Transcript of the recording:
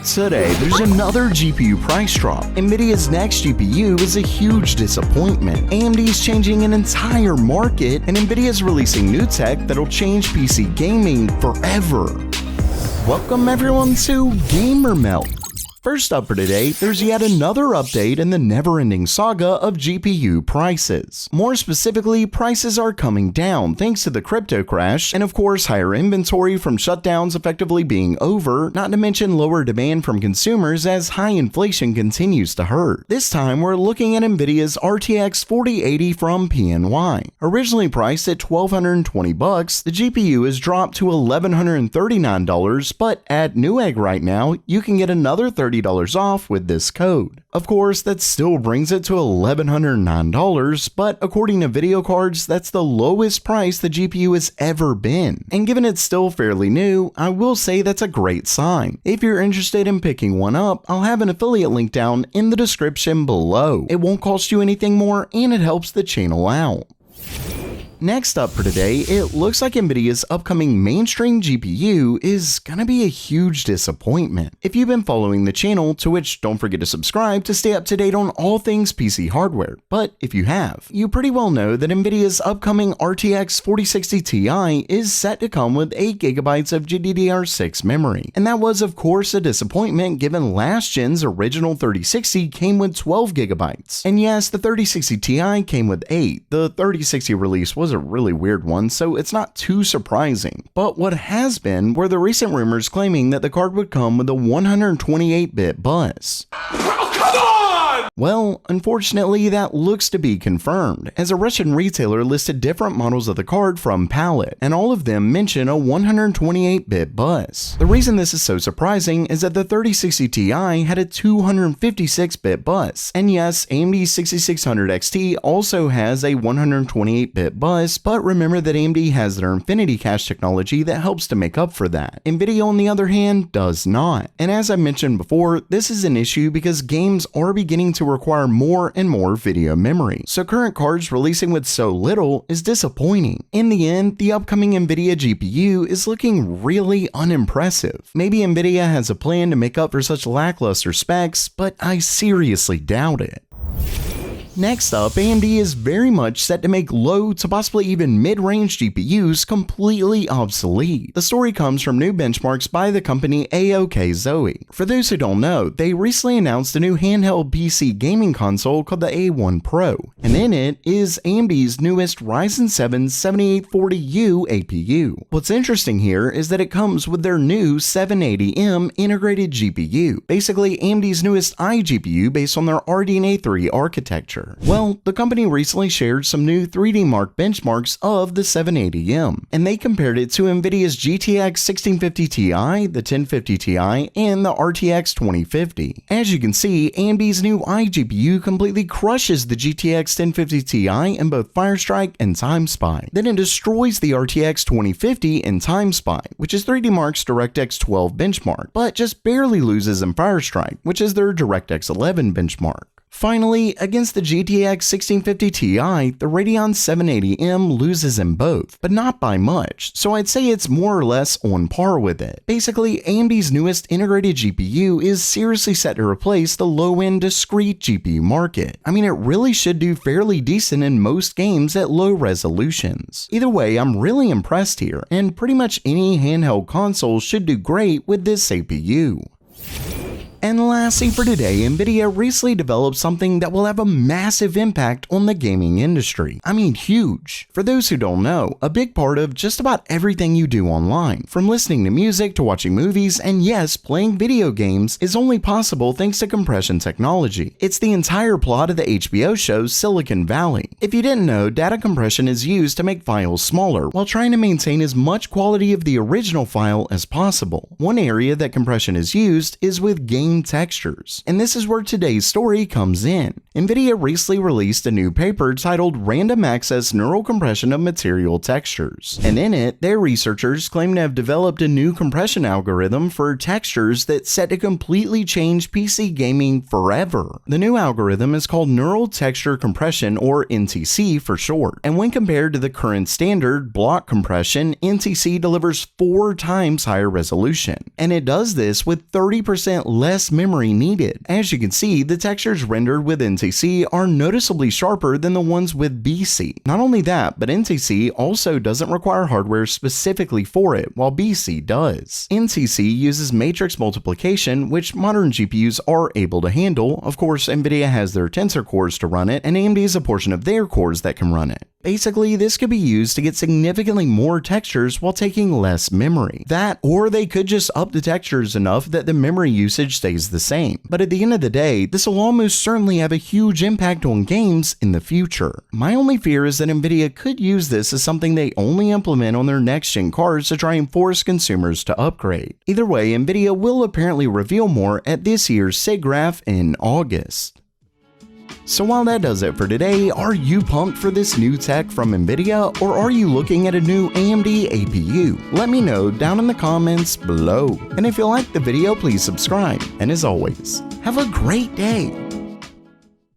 Today, there's another GPU price drop. Nvidia's next GPU is a huge disappointment. AMD's changing an entire market, and Nvidia's releasing new tech that'll change PC gaming forever. Welcome everyone to Gamer Melt. First up for today, there's yet another update in the never-ending saga of GPU prices. More specifically, prices are coming down thanks to the crypto crash, and of course higher inventory from shutdowns effectively being over, not to mention lower demand from consumers as high inflation continues to hurt. This time we're looking at Nvidia's RTX 4080 from PNY. Originally priced at $1,220, the GPU has dropped to $1,139, but at Newegg right now, you can get another $30 off with this code. Of course, that still brings it to $1,109, but according to video cards, that's the lowest price the GPU has ever been. And given it's still fairly new, I will say that's a great sign. If you're interested in picking one up, I'll have an affiliate link down in the description below. It won't cost you anything more, and it helps the channel out. Next up for today, it looks like Nvidia's upcoming mainstream GPU is gonna be a huge disappointment. If you've been following the channel, to which don't forget to subscribe to stay up to date on all things PC hardware, but if you have, you pretty well know that Nvidia's upcoming RTX 4060 Ti is set to come with 8GB of GDDR6 memory. And that was of course a disappointment given last gen's original 3060 came with 12GB. And yes, the 3060 Ti came with 8. The 3060 release was a really weird one, so it's not too surprising. But what has been were the recent rumors claiming that the card would come with a 128-bit bus. Well, unfortunately, that looks to be confirmed, as a Russian retailer listed different models of the card from Palette, and all of them mention a 128-bit bus. The reason this is so surprising is that the 3060 Ti had a 256-bit bus, and yes, AMD's 6600 XT also has a 128-bit bus, but remember that AMD has their Infinity Cache technology that helps to make up for that. Nvidia, on the other hand, does not. And as I mentioned before, this is an issue because games are beginning to require more and more video memory, so current cards releasing with so little is disappointing. In the end, the upcoming Nvidia GPU is looking really unimpressive. Maybe Nvidia has a plan to make up for such lackluster specs, but I seriously doubt it. Next up, AMD is very much set to make low to possibly even mid-range GPUs completely obsolete. The story comes from new benchmarks by the company AOK Zoe. For those who don't know, they recently announced a new handheld PC gaming console called the A1 Pro, and in it is AMD's newest Ryzen 7 7840U APU. What's interesting here is that it comes with their new 780M integrated GPU, basically AMD's newest iGPU based on their RDNA 3 architecture. Well, the company recently shared some new 3D Mark benchmarks of the 780M, and they compared it to Nvidia's GTX 1650 Ti, the 1050 Ti, and the RTX 2050. As you can see, AMD's new iGPU completely crushes the GTX 1050 Ti in both Firestrike and TimeSpy. Then it destroys the RTX 2050 in TimeSpy, which is 3D Mark's DirectX 12 benchmark, but just barely loses in Firestrike, which is their DirectX 11 benchmark. Finally, against the GTX 1650 Ti, the Radeon 780M loses in both, but not by much, so I'd say it's more or less on par with it. Basically, AMD's newest integrated GPU is seriously set to replace the low-end discrete GPU market. I mean, it really should do fairly decent in most games at low resolutions. Either way, I'm really impressed here, and pretty much any handheld console should do great with this APU. And lastly for today, Nvidia recently developed something that will have a massive impact on the gaming industry. I mean huge. For those who don't know, a big part of just about everything you do online, from listening to music to watching movies and yes, playing video games, is only possible thanks to compression technology. It's the entire plot of the HBO show Silicon Valley. If you didn't know, data compression is used to make files smaller while trying to maintain as much quality of the original file as possible. One area that compression is used is with game game textures. And this is where today's story comes in. Nvidia recently released a new paper titled Random Access Neural Compression of Material Textures. And in it, their researchers claim to have developed a new compression algorithm for textures that's set to completely change PC gaming forever. The new algorithm is called Neural Texture Compression, or NTC for short. And when compared to the current standard block compression, NTC delivers 4 times higher resolution. And it does this with 30% less memory needed. As you can see, the textures rendered with NTC are noticeably sharper than the ones with BC. Not only that, but NTC also doesn't require hardware specifically for it, while BC does. NTC uses matrix multiplication, which modern GPUs are able to handle. Of course, Nvidia has their tensor cores to run it, and AMD is a portion of their cores that can run it. Basically, this could be used to get significantly more textures while taking less memory. That, or they could just up the textures enough that the memory usage stays the same. But at the end of the day, this will almost certainly have a huge impact on games in the future. My only fear is that Nvidia could use this as something they only implement on their next-gen cards to try and force consumers to upgrade. Either way, Nvidia will apparently reveal more at this year's SIGGRAPH in August. So while that does it for today, are you pumped for this new tech from Nvidia, or are you looking at a new AMD APU? Let me know down in the comments below. And if you liked the video, please subscribe. And as always, have a great day.